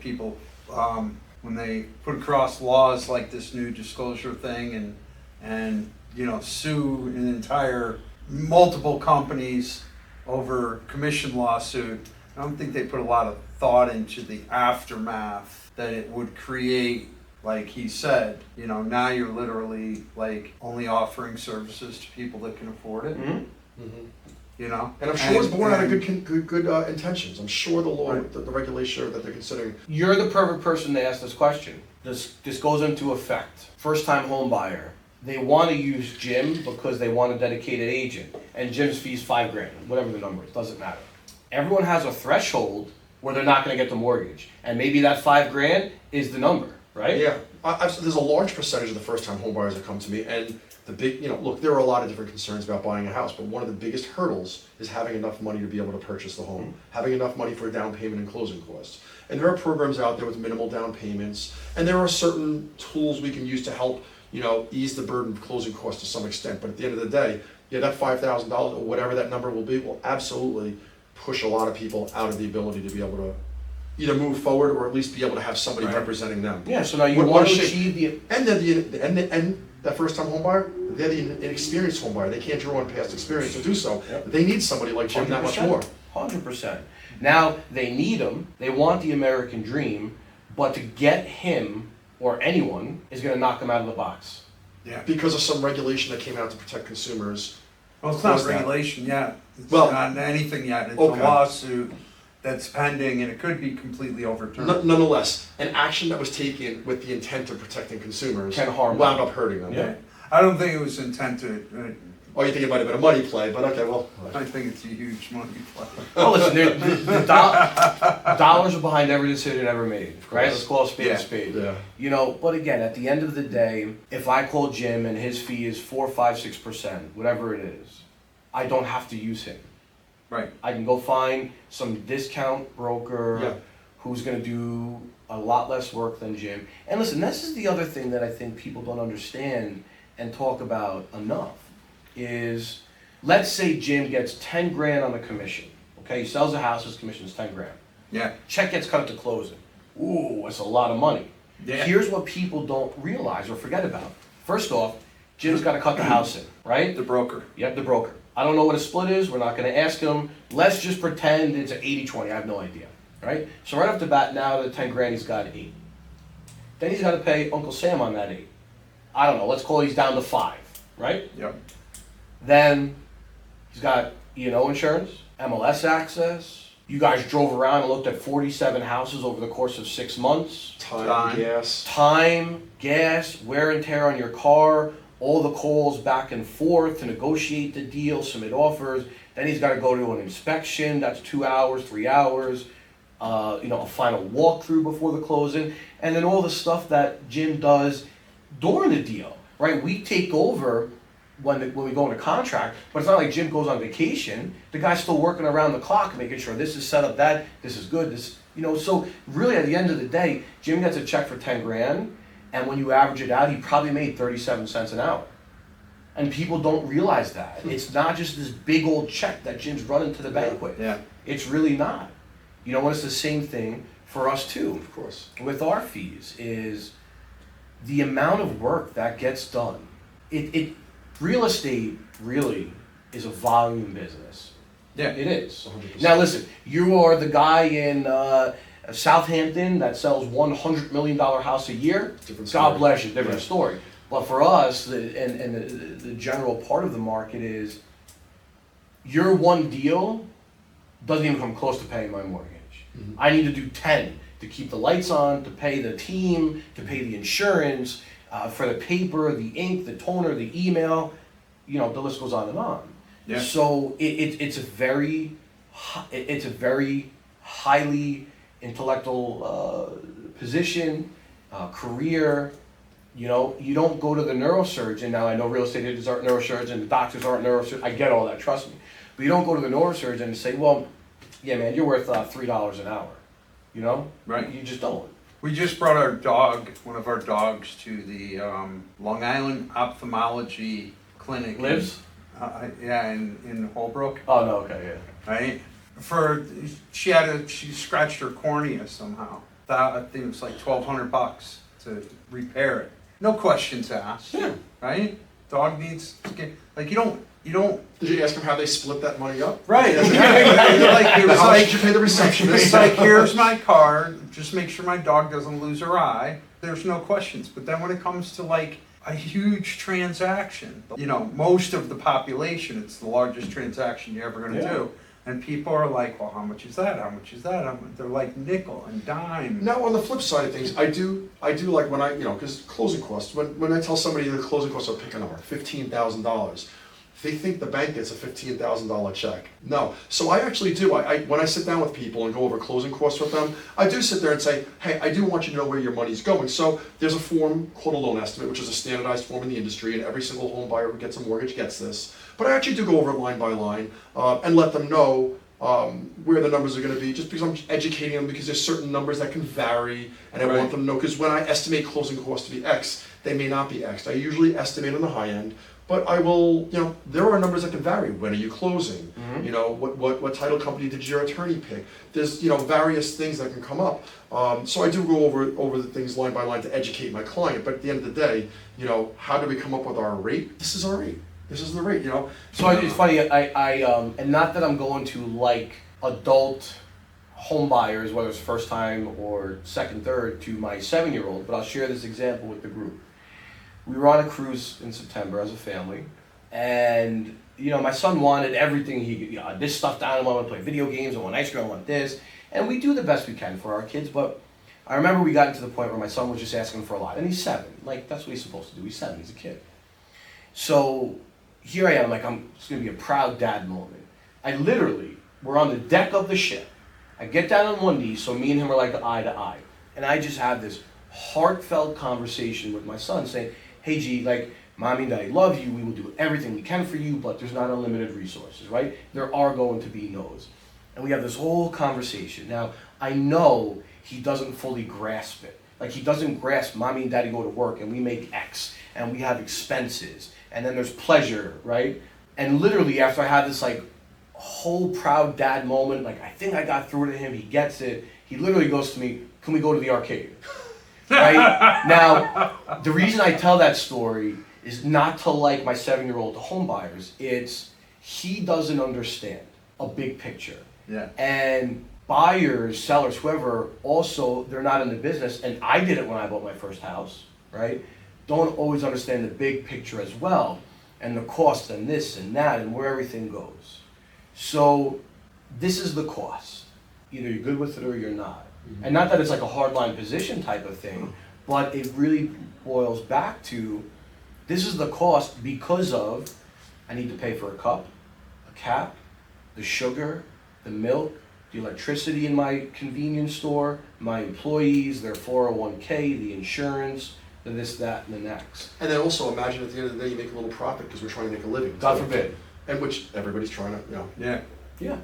people, when they put across laws like this new disclosure thing and sue an entire multiple companies over commission lawsuit, I don't think they put a lot of thought into the aftermath that it would create. Like he said, now you're literally like only offering services to people that can afford it. Mm-hmm. Mm-hmm. And I'm sure it's born out of good intentions. I'm sure the law, right. the regulation that they're considering. You're the perfect person to ask this question. This goes into effect. First-time home buyer. They want to use Jim because they want a dedicated agent, and Jim's fee's $5,000, whatever the number is, doesn't matter. Everyone has a threshold where they're not going to get the mortgage, and maybe that $5,000 is the number, right? Yeah, there's a large percentage of the first-time home buyers that come to me, and the big, look, there are a lot of different concerns about buying a house, but one of the biggest hurdles is having enough money to be able to purchase the home, having enough money for a down payment and closing costs. And there are programs out there with minimal down payments, and there are certain tools we can use to help, ease the burden of closing costs to some extent. But at the end of the day, that $5,000 or whatever that number will be will absolutely push a lot of people out of the ability to be able to either move forward or at least be able to have somebody representing them. Yeah, so now you want to achieve the... And that first-time home buyer, they're the inexperienced home buyer. They can't draw on past experience to do so. Yep. They need somebody like Jim that much more. 100%. Now, they need him. They want the American dream, but to get him or anyone is going to knock them out of the box. Yeah. Because of some regulation that came out to protect consumers. Well, it's not regulation yet. It's not anything yet. It's a lawsuit that's pending, and it could be completely overturned. Nonetheless, an action that was taken with the intent of protecting consumers can harm wound up hurting them. Yeah. I don't think it was intended. Oh, you think it might have been a money play, but okay, well. I think it's a huge money play. Well, listen, the dollars are behind every decision ever made, right? Let's call a spade a spade. Yeah. But again, at the end of the day, if I call Jim and his fee is 4, 5, 6%, whatever it is, I don't have to use him. Right. I can go find some discount broker who's going to do a lot less work than Jim. And listen, this is the other thing that I think people don't understand and talk about enough is, let's say Jim gets $10,000 on the commission. Okay, he sells a house, his commission is $10,000. Yeah. Check gets cut at the closing. Ooh, that's a lot of money. Yeah. Here's what people don't realize or forget about. First off, Jim's got to cut the house in, right? The broker. Yep, the broker. I don't know what a split is. We're not going to ask him. Let's just pretend it's an 80-20. I have no idea, right? So right off the bat, now the $10,000, he's got 8. Then he's got to pay Uncle Sam on that 8. I don't know. Let's call he's down to 5, right? Yep. Then he's got E&O insurance, MLS access. You guys drove around and looked at 47 houses over the course of 6 months. Time, gas, wear and tear on your car, all the calls back and forth to negotiate the deal, submit offers. Then he's got to go to an inspection. That's 2 hours, 3 hours. A final walkthrough before the closing, and then all the stuff that Jim does during the deal. Right? We take over when we go into contract, but it's not like Jim goes on vacation. The guy's still working around the clock, making sure this is set up, that this is good. So really at the end of the day, Jim gets a check for $10,000. And when you average it out, he probably made 37 cents an hour. And people don't realize that. It's not just this big old check that Jim's running to the bank with. Yeah. It's really not. What it's the same thing for us too. Of course. With our fees is the amount of work that gets done. Real estate really is a volume business. Yeah. It is. 100%. Now listen, you are the guy in Southampton that sells $100 million house a year. Different story. God bless you, different story. But for us, the general part of the market is your one deal doesn't even come close to paying my mortgage. Mm-hmm. I need to do 10 to keep the lights on, to pay the team, to pay the insurance, for the paper, the ink, the toner, the email. The list goes on and on. Yeah. So it's a very highly intellectual position, career. You don't go to the neurosurgeon. Now I know real estate agents aren't neurosurgeons, the doctors aren't neurosurgeons. I get all that, trust me. But you don't go to the neurosurgeon and say, well, yeah, man, you're worth $3 an hour. Right. You just don't. We just brought one of our dogs, to the Long Island Ophthalmology Clinic. Lives? In Holbrook. Oh no, okay, yeah. Right. She scratched her cornea somehow, I think it was like $1,200 to repair it. No questions asked, Yeah. right? Dog needs, like, you don't, Did you ask them how they split that money up? right. Like, it was How much like, did you pay the receptionist? it's like, here's my card, just make sure my dog doesn't lose her eye. There's no questions. But then when it comes to like a huge transaction, most of the population, it's the largest transaction you're ever gonna do. And people are like, well, how much is that? How much is that? They're like nickel and dime. Now, on the flip side of things, I do like when because closing costs, when I tell somebody the closing costs, I'll pick a number, $15,000. They think the bank gets a $15,000 check. No. So I actually do. When I sit down with people and go over closing costs with them, I do sit there and say, hey, I do want you to know where your money's going. So there's a form called a loan estimate, which is a standardized form in the industry, and every single home buyer who gets a mortgage gets this. But I actually do go over it line by line and let them know where the numbers are going to be, just because I'm educating them, because there's certain numbers that can vary, and I want them to know, because when I estimate closing costs to be X, they may not be X. I usually estimate on the high end, but I will, there are numbers that can vary. When are you closing? What title company did your attorney pick? There's, various things that can come up. So I do go over the things line by line to educate my client, but at the end of the day, how do we come up with our rate? This is our rate. This is the rate, So it's funny, I and not that I'm going to like adult home buyers, whether it's first time or second, third, to my 7-year-old, but I'll share this example with the group. We were on a cruise in September as a family, and my son wanted everything this stuff down, I want to play video games, I want ice cream, I want this, and we do the best we can for our kids, but I remember we got to the point where my son was just asking for a lot, and he's 7, like that's what he's supposed to do, he's 7, he's a kid. So here I am, like it's gonna be a proud dad moment. We're on the deck of the ship. I get down on one knee, so me and him are like eye to eye. And I just have this heartfelt conversation with my son saying, hey G, like, mommy and daddy love you, we will do everything we can for you, but there's not unlimited resources, right? There are going to be no's. And we have this whole conversation. Now, I know he doesn't fully grasp it. Like, he doesn't grasp mommy and daddy go to work and we make X, and we have expenses, and then there's pleasure, right? And literally after I have this like whole proud dad moment, like I think I got through to him, he gets it, he literally goes to me, can we go to the arcade? Right? Now, the reason I tell that story is not to like my 7-year-old home buyers, it's he doesn't understand a big picture. Yeah. And buyers, sellers, whoever, also, they're not in the business, and I did it when I bought my first house, right? Don't always understand the big picture as well, and the cost and this and that and where everything goes. So this is the cost. Either you're good with it or you're not. And not that it's like a hardline position type of thing, but it really boils back to this is the cost because of I need to pay for a cup, a cap, the sugar, the milk, the electricity in my convenience store, my employees, their 401k, the insurance, the this, that, and the next. And then also imagine at the end of the day you make a little profit because we're trying to make a living. God forbid. And which everybody's trying to, Yeah. Yeah.